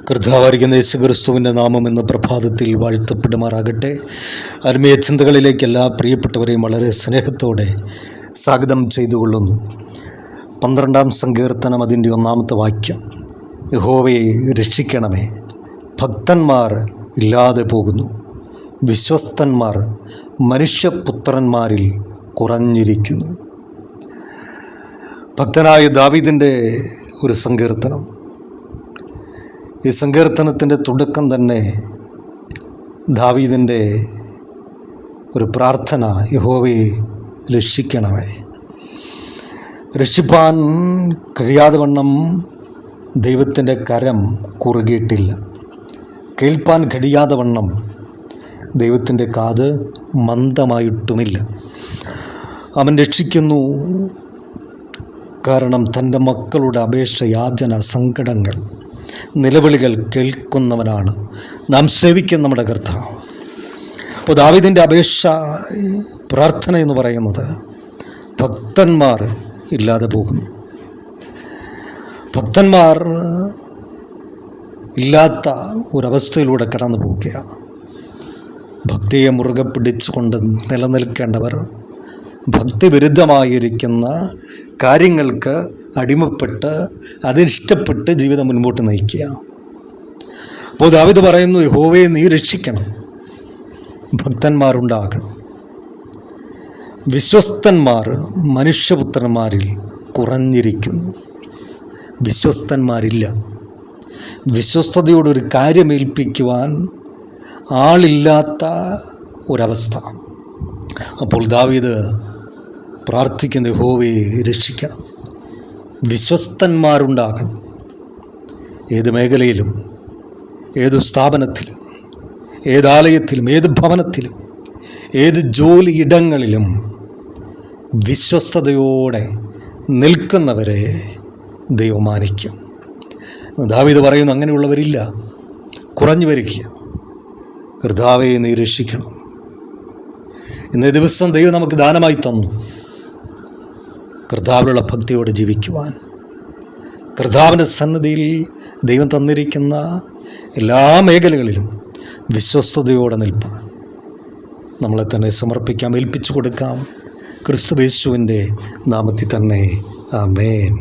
കർത്താവായിരിക്കുന്ന യേശുക്രിസ്തുവിൻ്റെ നാമം എന്ന പ്രഭാതത്തിൽ വാഴ്ത്തപ്പെടുമാറാകട്ടെ. ആത്മീയ ചിന്തകളിലേക്ക് എല്ലാ പ്രിയപ്പെട്ടവരെയും വളരെ സ്നേഹത്തോടെ സ്വാഗതം ചെയ്തുകൊള്ളുന്നു. 12-ാം സങ്കീർത്തനം അതിൻ്റെ 1-ാമത്തെ വാക്യം: യഹോവയെ രക്ഷിക്കണമേ, ഭക്തന്മാർ ഇല്ലാതെ പോകുന്നു, വിശ്വസ്തന്മാർ മനുഷ്യപുത്രന്മാരിൽ കുറഞ്ഞിരിക്കുന്നു. ഭക്തനായ ദാവീദിൻ്റെ ഒരു സങ്കീർത്തനം. ഈ സങ്കീർത്തനത്തിൻ്റെ തുടക്കം തന്നെ ദാവീദിൻ്റെ ഒരു പ്രാർത്ഥന: യഹോവയെ രക്ഷിക്കണമേ. രക്ഷിപ്പാൻ കഴിയാതെ വണ്ണം ദൈവത്തിൻ്റെ കരം കുറുകിയിട്ടില്ല, കേൾപ്പാൻ കഴിയാതെ വണ്ണം ദൈവത്തിൻ്റെ കാത് മന്ദമായിട്ടുമില്ല. അവൻ രക്ഷിക്കുന്നു, കാരണം തൻ്റെ മക്കളുടെ അപേക്ഷ, യാചന, സങ്കടങ്ങൾ, നിലവിളികൾ കേൾക്കുന്നവനാണ് നാം സേവിക്കുന്ന നമ്മുടെ കർത്താവ്. അപ്പോൾ ദാവീദിൻ്റെ അപേക്ഷ, പ്രാർത്ഥന എന്ന് പറയുന്നത് ഭക്തന്മാർ ഇല്ലാതെ പോകുന്നു. ഭക്തന്മാർ ഇല്ലാത്ത ഒരവസ്ഥയിലൂടെ കടന്നു പോവുകയാണ്. ഭക്തിയെ മുറുകെ പിടിച്ചുകൊണ്ട് നിലനിൽക്കേണ്ടവർ ഭക്തിവിരുദ്ധമായിരിക്കുന്ന കാര്യങ്ങൾക്ക് അടിമപ്പെട്ട് അതിഷ്ടപ്പെട്ട് ജീവിതം മുൻപോട്ട് നയിക്കുക. അപ്പോൾ ദാവീദ് പറയുന്നു, യഹോവയെ നീ രക്ഷിക്കണം, ഭക്തന്മാരുണ്ടാകണം, വിശ്വസ്തന്മാർ മനുഷ്യപുത്രന്മാരിൽ കുറഞ്ഞിരിക്കുന്നു. വിശ്വസ്തന്മാരില്ല. വിശ്വസ്തയോടൊരു കാര്യമേൽപ്പിക്കുവാൻ ആളില്ലാത്ത ഒരവസ്ഥ. അപ്പോൾ ദാവീദ് പ്രാർത്ഥിക്കുന്ന, യഹോവയെ രക്ഷിക്കണം, വിശ്വസ്തന്മാരുണ്ടാകണം. ഏത് മേഖലയിലും, ഏത് സ്ഥാപനത്തിലും, ഏതാലയത്തിലും, ഏത് ഭവനത്തിലും, ഏത് ജോലി ഇടങ്ങളിലും വിശ്വസ്തയോടെ നിൽക്കുന്നവരെ ദൈവം മാനിക്കും. ദാവീദ് പറയുന്നു, അങ്ങനെയുള്ളവരില്ല, കുറഞ്ഞു വരിക. കർത്താവെ നീ രക്ഷിക്കണം. ഇന്നേ ദിവസം ദൈവം നമുക്ക് ദാനമായി തന്നു കർത്താവിലുള്ള ഭക്തിയോടെ ജീവിക്കുവാൻ. കർത്താവിൻ്റെ സന്നിധിയിൽ ദൈവം തന്നിരിക്കുന്ന എല്ലാ മേഖലകളിലും വിശ്വസ്തയോടെ നിൽപ്പാൻ നമ്മളെ തന്നെ സമർപ്പിക്കാം, ഏൽപ്പിച്ചു കൊടുക്കാം. ക്രിസ്തുയേശുവിൻ്റെ നാമത്തിൽ തന്നെ. ആമേൻ.